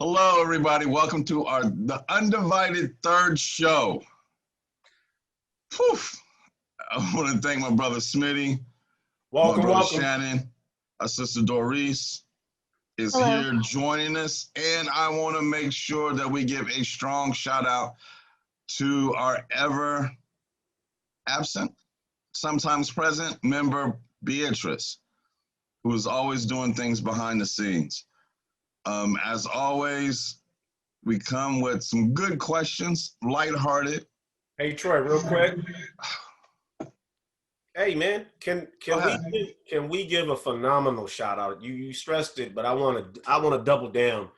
Hello, everybody. Welcome to the Undivided Third Show. Whew. I want to thank my brother Smitty, my brother Shannon, our sister Doriss is here joining us, and I want to make sure that we give a strong shout out to our ever absent, sometimes present member Beatrice, who is always doing things behind the scenes. As always, we come with some good questions, lighthearted. Hey Troy, real quick. Hey man, can we give a phenomenal shout out? You stressed it, but I want to double down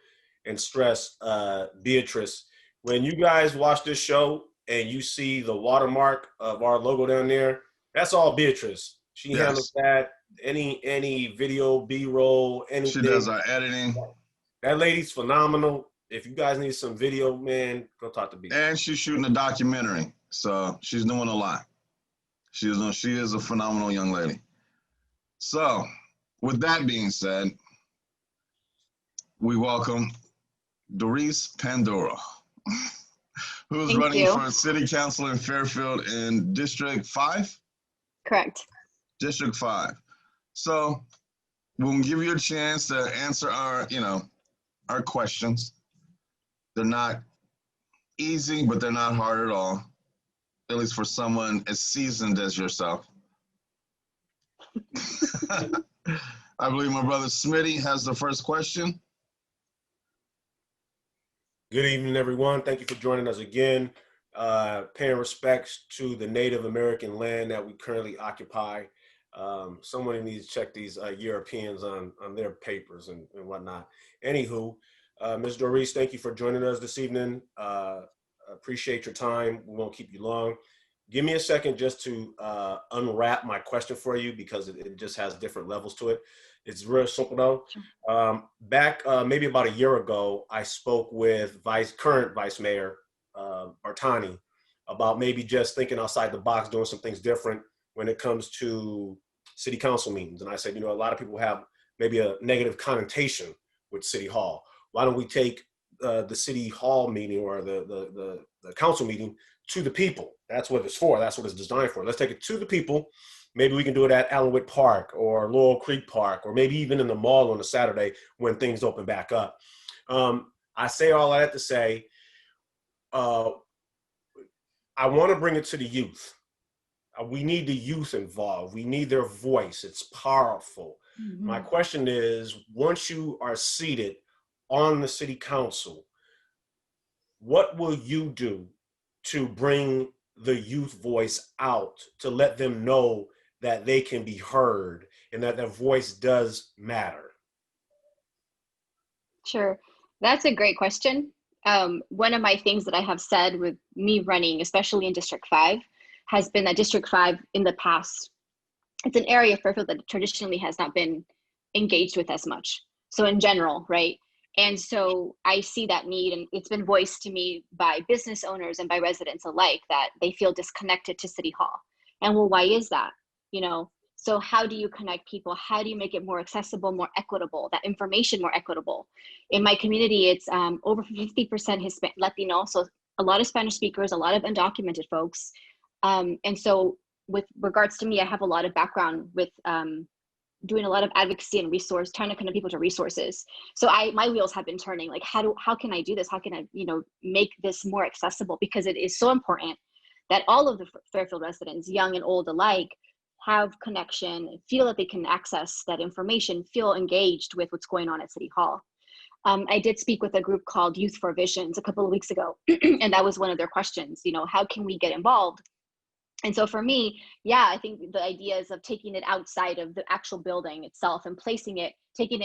and stress Beatrice. When you guys watch this show and you see the watermark of our logo down there, that's all Beatrice. She handles that. Any video, B-roll, anything. She does our editing. That lady's phenomenal. If you guys need some video, man, go talk to Beatrice. And she's shooting a documentary, so she's doing a lot. She is a phenomenal young lady. So, with that being said, we welcome Doriss Panduro, who's running for city council in Fairfield in District 5? Correct. District 5. So, we'll give you a chance to answer our questions. They're not easy, but they're not hard at all. At least for someone as seasoned as yourself. I believe my brother Smitty has the first question. Good evening, everyone. Thank you for joining us again. Paying respects to the Native American land that we currently occupy. Someone needs to check these Europeans on their papers and whatnot. Anywho, Ms. Doriss, thank you for joining us this evening. Appreciate your time. We won't keep you long. Give me a second just to unwrap my question for you because it just has different levels to it. It's real simple though. Back maybe about a year ago, I spoke with current Vice Mayor Bartani about maybe just thinking outside the box, doing some things different when it comes to city council meetings. And I said, a lot of people have maybe a negative connotation with City Hall. Why don't we take the City Hall meeting or the council meeting to the people? That's what it's for. That's what it's designed for. Let's take it to the people. Maybe we can do it at Allenwood Park or Laurel Creek Park, or maybe even in the mall on a Saturday when things open back up. I say all that to say, I want to bring it to the youth. We need the youth involved. We need their voice. It's powerful. Mm-hmm. My question is, once you are seated on the city council, what will you do to bring the youth voice out, to let them know that they can be heard and that their voice does matter? Sure. That's a great question. One of my things that I have said with me running, especially in District 5, has been that District 5 in the past, it's an area of Fairfield that traditionally has not been engaged with as much. So in general, right? And so I see that need, and it's been voiced to me by business owners and by residents alike that they feel disconnected to City Hall. And well, why is that? So how do you connect people? How do you make it more accessible, more equitable, that information more equitable? In my community, it's over 50% Latino, so a lot of Spanish speakers, a lot of undocumented folks. And so with regards to me, I have a lot of background with doing a lot of advocacy and trying to connect people to resources. So my wheels have been turning, like how can I do this? How can I, make this more accessible? Because it is so important that all of the Fairfield residents, young and old alike, have connection, feel that they can access that information, feel engaged with what's going on at City Hall. I did speak with a group called Youth for Visions a couple of weeks ago, and that was one of their questions, how can we get involved? And so for me, I think the ideas of taking it outside of the actual building itself and taking it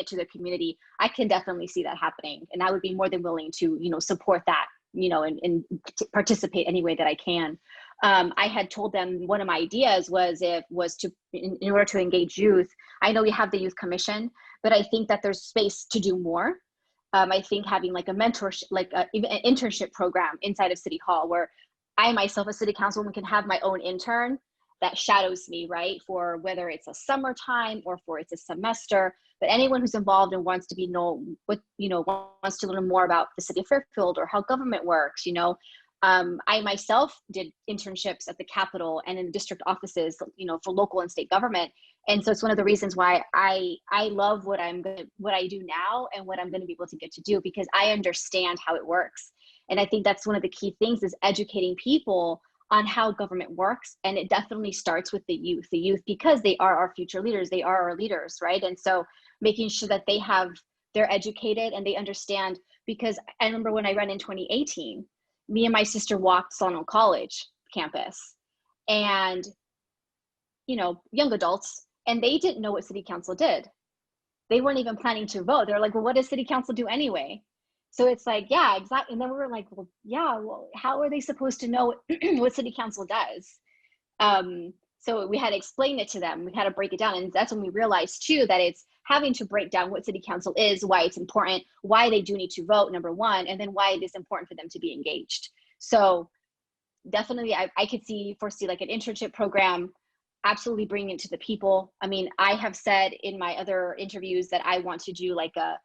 to the community, I can definitely see that happening. And I would be more than willing to, support that, and participate any way that I can. I had told them one of my ideas was in order to engage youth. I know we have the Youth Commission, but I think that there's space to do more. I think having like a mentorship, even an internship program inside of City Hall where I myself, as city councilwoman, can have my own intern that shadows me, right? For whether it's a summertime or for it's a semester, but anyone who's involved and wants to wants to learn more about the city of Fairfield or how government works, I myself did internships at the Capitol and in district offices, for local and state government. And so it's one of the reasons why I love what I do now and what I'm going to be able to get to do, because I understand how it works. And I think that's one of the key things, is educating people on how government works. And it definitely starts with the youth, because they are our future leaders. They are our leaders, right? And so making sure that they're educated and they understand, because I remember when I ran in 2018, me and my sister walked Solano College campus, and, young adults, and they didn't know what city council did. They weren't even planning to vote. They're like, well, what does city council do anyway? So it's like, yeah, exactly. And then we were like, well, how are they supposed to know what city council does? So we had to explain it to them. We had to break it down. And that's when we realized too, that it's having to break down what city council is, why it's important, why they do need to vote, number one, and then why it is important for them to be engaged. So definitely I could foresee like an internship program, absolutely bringing it to the people. I mean, I have said in my other interviews that I want to do like a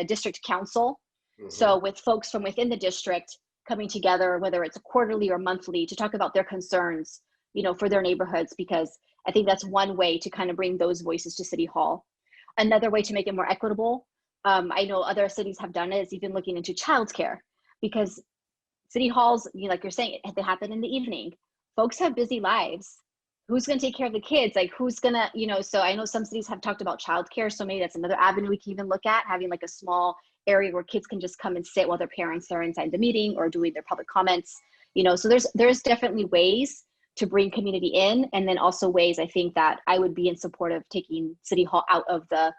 district council. Mm-hmm. So with folks from within the district coming together, whether it's quarterly or monthly, to talk about their concerns, for their neighborhoods, because I think that's one way to kind of bring those voices to City Hall. Another way to make it more equitable, I know other cities have done it, is even looking into childcare, because City Halls, like you're saying, they happen in the evening. Folks have busy lives. Who's going to take care of the kids? Like, who's going to, so I know some cities have talked about childcare. So maybe that's another avenue we can even look at, having like a small area where kids can just come and sit while their parents are inside the meeting or doing their public comments. So there's definitely ways to bring community in, and then also ways I think that I would be in support of taking City Hall out of the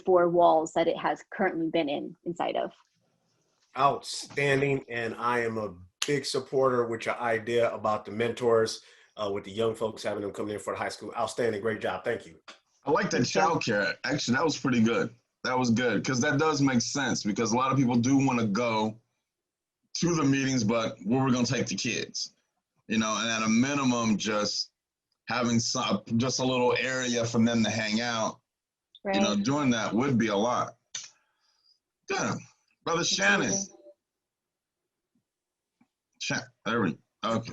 four walls that it has currently been inside of. Outstanding. And I am a big supporter with your idea about the mentors, with the young folks, having them come in for the high school. Outstanding. Great job. Thank you. I like that childcare. Actually, that was pretty good. That was good, because that does make sense, because a lot of people do want to go to the meetings, but where we're going to take the kids, and at a minimum, just having just a little area for them to hang out, right. Doing that would be a lot. Good. Brother Shannon. Okay.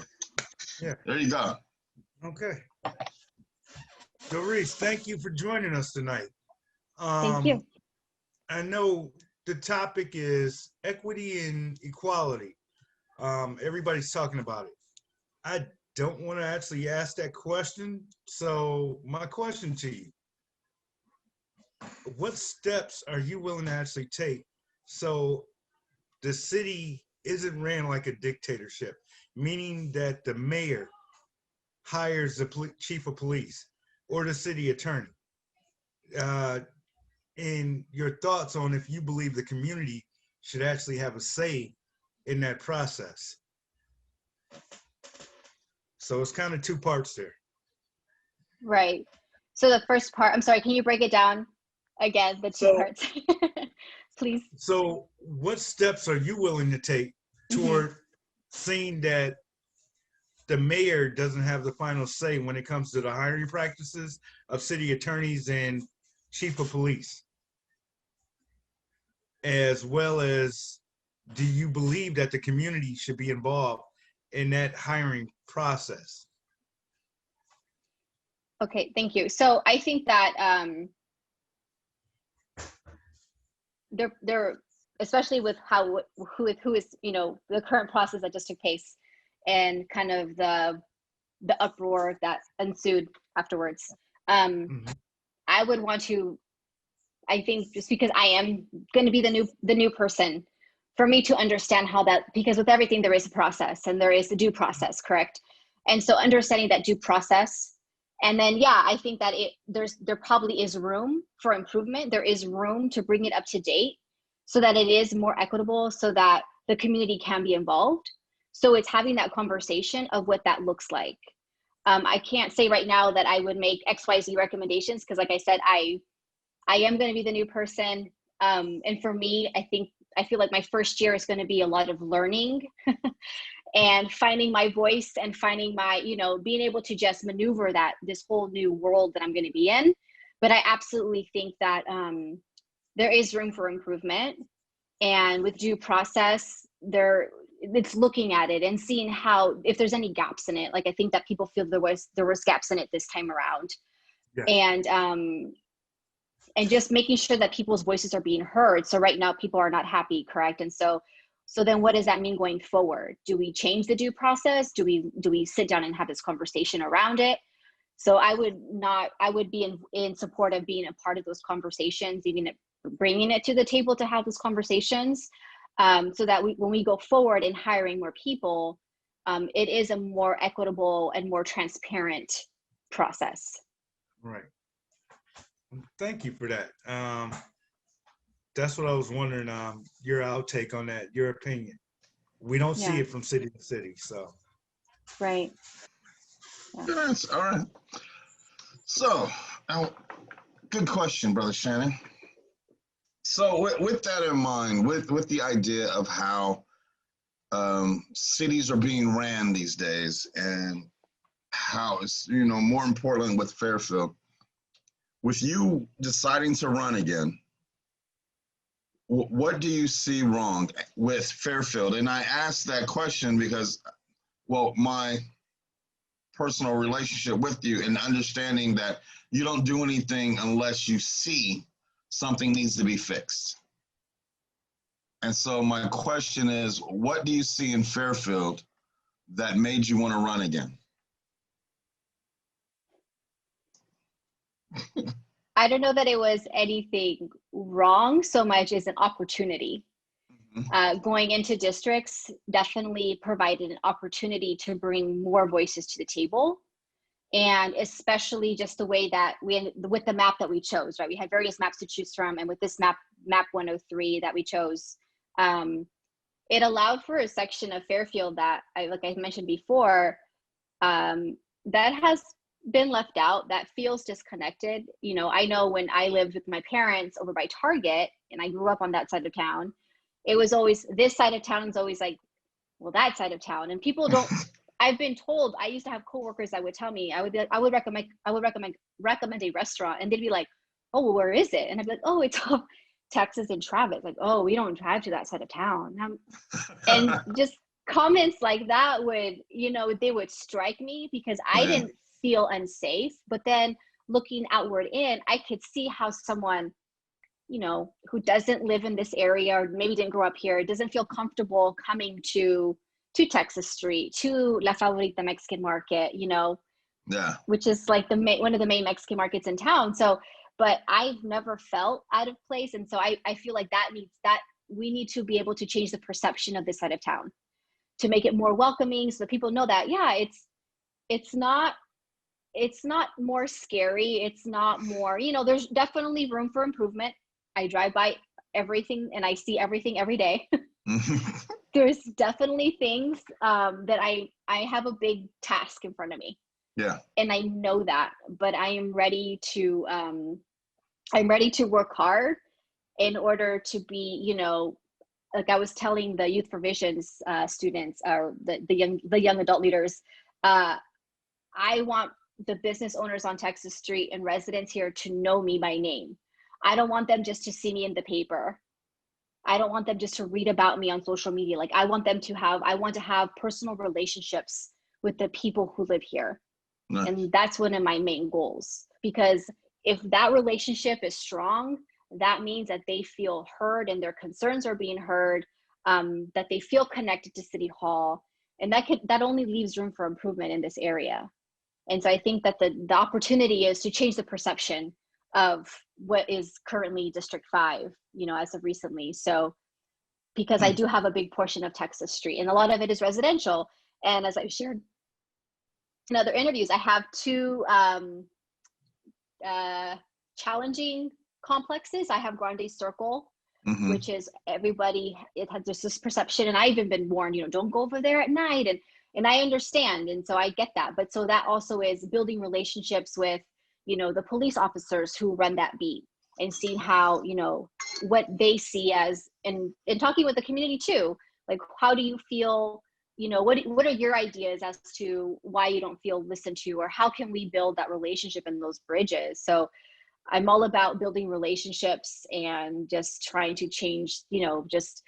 Yeah. There you go. Okay. Doriss, thank you for joining us tonight. Thank you. I know the topic is equity and equality. Everybody's talking about it. I don't want to actually ask that question. So my question to you, what steps are you willing to actually take so the city isn't ran like a dictatorship, meaning that the mayor hires the chief of police or the city attorney? And your thoughts on if you believe the community should actually have a say in that process. So it's kind of two parts there. Right. So the first part, I'm sorry, can you break it down again, the two parts, please? So what steps are you willing to take toward seeing that the mayor doesn't have the final say when it comes to the hiring practices of city attorneys and chief of police? As well as, do you believe that the community should be involved in that hiring process? Okay, thank you. So I think that there, especially with who is the current process that just took place, and kind of the uproar that ensued afterwards. I would want to, I think, just because I am going to be the new person, for me to understand how that, because with everything there is a process and there is a due process, correct? And so understanding that due process, and then I think that there probably is room for improvement. There is room to bring it up to date so that it is more equitable, so that the community can be involved. So it's having that conversation of what that looks like. I can't say right now that I would make XYZ recommendations, because like I said, I am going to be the new person. And for me, I feel like my first year is going to be a lot of learning and finding my voice and finding my, being able to just maneuver this whole new world that I'm going to be in. But I absolutely think that there is room for improvement, and with due process, it's looking at it and seeing how, if there's any gaps in it. Like, I think that people feel there was gaps in it this time around. Yeah. And just making sure that people's voices are being heard. So right now people are not happy, correct? And so then what does that mean going forward? Do we change the due process? Do we sit down and have this conversation around it? So I would be in support of being a part of those conversations, even bringing it to the table to have those conversations, so that when we go forward in hiring more people, it is a more equitable and more transparent process. Right. Thank you for that. That's what I was wondering, your outtake on that, your opinion. We don't see it from city to city, so. Right. Yeah. Yes, all right. So, good question, Brother Shannon. So with that in mind, with the idea of how cities are being ran these days, and how it's, more important with Fairfield, with you deciding to run again, what do you see wrong with Fairfield? And I ask that question because, well, my personal relationship with you and understanding that you don't do anything unless you see something needs to be fixed. And so my question is, what do you see in Fairfield that made you want to run again? I don't know that it was anything wrong so much as an opportunity. Mm-hmm. Going into districts definitely provided an opportunity to bring more voices to the table. And especially just the way that with the map that we chose, right? We had various maps to choose from. And with this map 103 that we chose, it allowed for a section of Fairfield that, like I mentioned before, that has been left out, that feels disconnected. I know when I lived with my parents over by Target, and I grew up on that side of town, it was always, this side of town is always like, well, that side of town. And people don't, I've been told, I used to have coworkers that would tell me, I would recommend a restaurant, and they'd be like, oh, well, where is it? And I'd be like, oh, it's off Texas and Travis. Like, oh, we don't drive to that side of town. And just comments like that would, they would strike me because I didn't feel unsafe. But then looking outward in, I could see how someone, who doesn't live in this area, or maybe didn't grow up here, doesn't feel comfortable coming to Texas Street, to La Favorita Mexican Market, which is like one of the main Mexican markets in town. So, but I've never felt out of place. And so I feel like we need to be able to change the perception of this side of town to make it more welcoming, so that people know that, it's not more scary. It's not more, there's definitely room for improvement. I drive by everything and I see everything every day. There's definitely things that I have a big task in front of me. Yeah. And I know that, but I am ready to work hard in order to be, like I was telling the youth provisions students, or the young adult leaders, I want the business owners on Texas Street and residents here to know me by name. I don't want them just to see me in the paper. I don't want them just to read about me on social media. Like, I want to have personal relationships with the people who live here. Nice. And that's one of my main goals, because if that relationship is strong, that means that they feel heard and their concerns are being heard, that they feel connected to City Hall, and that only leaves room for improvement in this area. And so I think that the opportunity is to change the perception of what is currently District 5, as of recently. So, because I do have a big portion of Texas Street, and a lot of it is residential. And as I've shared in other interviews, I have two challenging complexes. I have Grande Circle, which is it has this perception, and I've even been warned, don't go over there at night, and I understand, and so I get that. But so that also is building relationships with, the police officers who run that beat, and seeing how, what they see as, and talking with the community too, like, how do you feel, what are your ideas as to why you don't feel listened to, or how can we build that relationship and those bridges? So I'm all about building relationships and just trying to change, just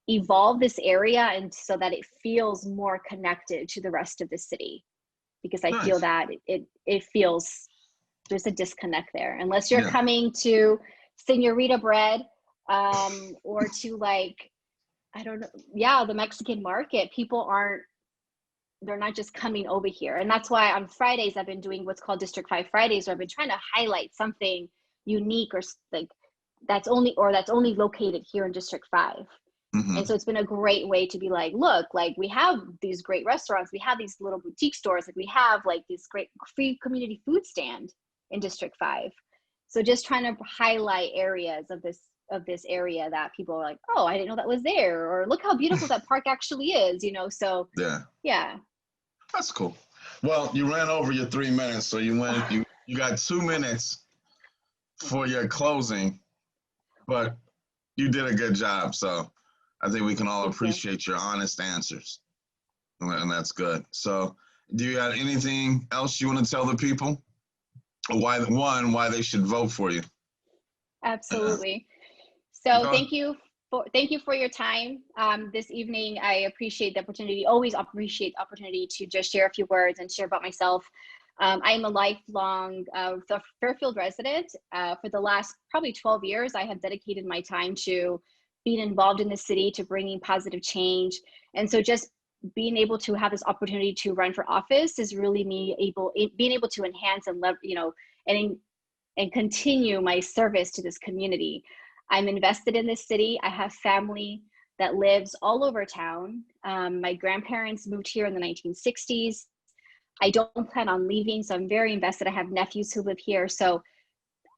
evolve this area and so that it feels more connected to the rest of the city, because I feel that it feels there's a disconnect there unless you're coming to Senorita Bread or to like, I don't know, the Mexican market. They're not just coming over here. And that's why on Fridays I've been doing what's called District 5 Fridays, where I've been trying to highlight something unique or like that's only located here in District 5. And so it's been a great way to be like, look, like we have these great restaurants, we have these little boutique stores, like we have like this great free community food stand in District 5. So just trying to highlight areas of this area that people are like, oh, I didn't know that was there, or look how beautiful that park actually is, so yeah. That's cool. Well, you ran over your 3 minutes, so you got 2 minutes for your closing, but you did a good job. So I think we can all appreciate your honest answers, and that's good. So do you have anything else you want to tell the people? Why they should vote for you? Absolutely. So thank you for your time this evening. I appreciate the opportunity, always appreciate the opportunity to just share a few words and share about myself. I am a lifelong Fairfield resident. For the last probably 12 years, I have dedicated my time to being involved in the city, to bringing positive change. And so just being able to have this opportunity to run for office is really being able to enhance and continue my service to this community. I'm invested in this city. I have family that lives all over town. My grandparents moved here in the 1960s. I don't plan on leaving, so I'm very invested. I have nephews who live here. So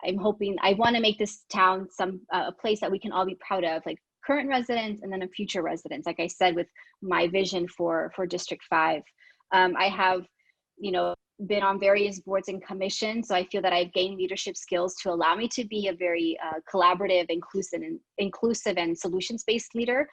I want to make this town a place that we can all be proud of, like current residents and then future residents. Like I said, with my vision for District 5. I have, been on various boards and commissions. So I feel that I've gained leadership skills to allow me to be a very collaborative, inclusive and solutions-based leader.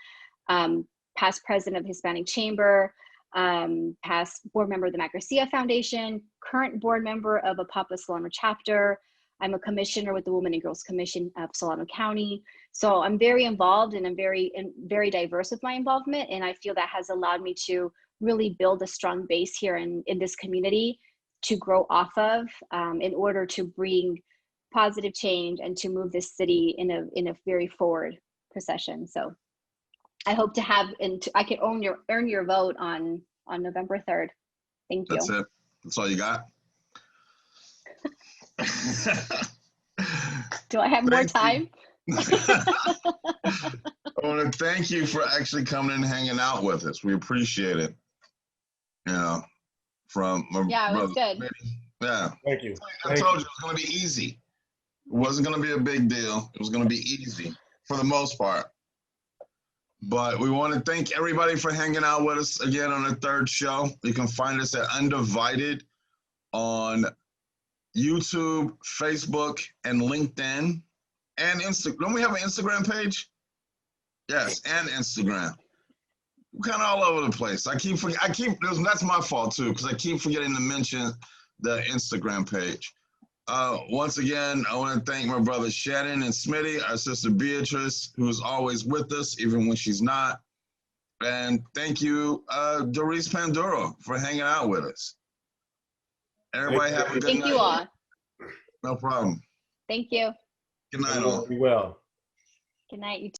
Past president of Hispanic Chamber, past board member of the Mac Garcia Foundation, current board member of Apapa Solano chapter. I'm a commissioner with the Women and Girls Commission of Solano County. So I'm very involved and I'm very diverse with my involvement. And I feel that has allowed me to really build a strong base here in this community to grow off of in order to bring positive change and to move this city in a very forward procession. So I hope to have, and I can earn your vote on November 3rd. Thank you. That's it. That's all you got? Do I have more time? I want to thank you for actually coming and hanging out with us. We appreciate it. From my brother. It was good. Yeah. Thank you. I told you it was going to be easy. It wasn't going to be a big deal. It was going to be easy for the most part. But we want to thank everybody for hanging out with us again on the third show. You can find us at Undivided on YouTube, Facebook, and LinkedIn, and Instagram. Don't we have an Instagram page? Yes, and Instagram. We're kind of all over the place. That's my fault too, because I keep forgetting to mention the Instagram page. Once again, I want to thank my brother Shannon and Smitty, our sister Beatrice, who's always with us, even when she's not. And thank you, Doriss Panduro, for hanging out with us. Everybody have a good night. Thank you all. No problem. Thank you. Good night, all. Be well. Good night, you too.